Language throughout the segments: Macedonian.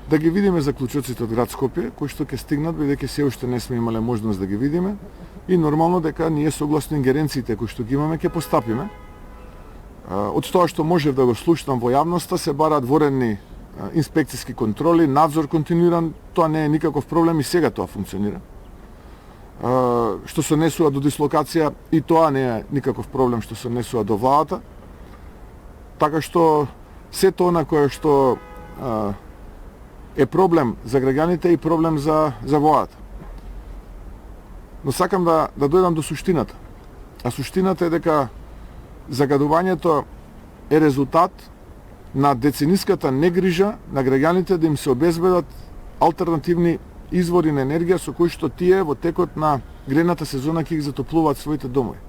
да ги видиме заклучоците од град Скопје, кои што ќе стигнат, бидејќи се уште не сме имале можност да ги видиме, и нормално дека ние согласно ингеренциите кои што ги имаме ќе постапиме. Од тоа што можев да го слушнам во јавноста, се бараат воредни инспекцијски контроли, надзор континуиран, тоа не е никаков проблем и сега тоа функционира. Што се однесува до дислокација, и тоа не е никаков проблем што се однесува до владата. Така што сето она кое што е проблем за граѓаните и проблем за владата. Но сакам да дојдам до суштината. А суштината е дека загадувањето е резултат на децениската негрижа на граѓаните да им се обезбедат алтернативни извори на енергија со кои што тие во текот на грејната сезона ќе ги затоплуваат своите домови.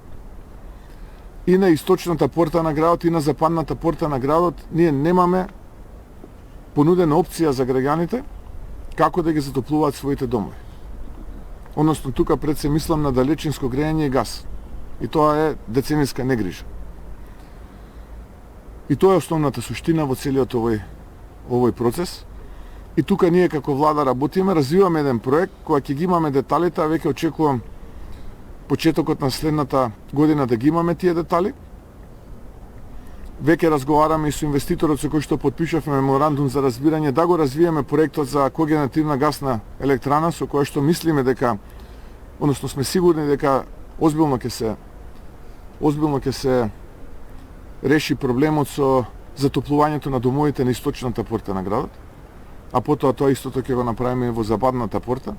И на источната порта на градот и на западната порта на градот ние немаме понудена опција за граѓаните како да ги затоплуваат своите домови. Односно тука пред се мислам на далечинско грејање и газ. И тоа е децениска негрижа. И тоа е основната суштина во целиот овој процес. И тука ние како влада работиме, развиваме еден проект која ќе ги имаме деталите, а веќе очекувам почетокот на следната година да ги имаме тие детали. Веќе разговараме и со инвеститорот со кој што потпишавме меморандум за разбирање да го развиеме проектот за когенеративна гасна електрана со која што мислиме дека, односно сме сигурни дека озбилно ќе се реши проблемот со затоплувањето на домовите на источната порта на градот, а потоа тоа истото ќе го направиме во западната порта.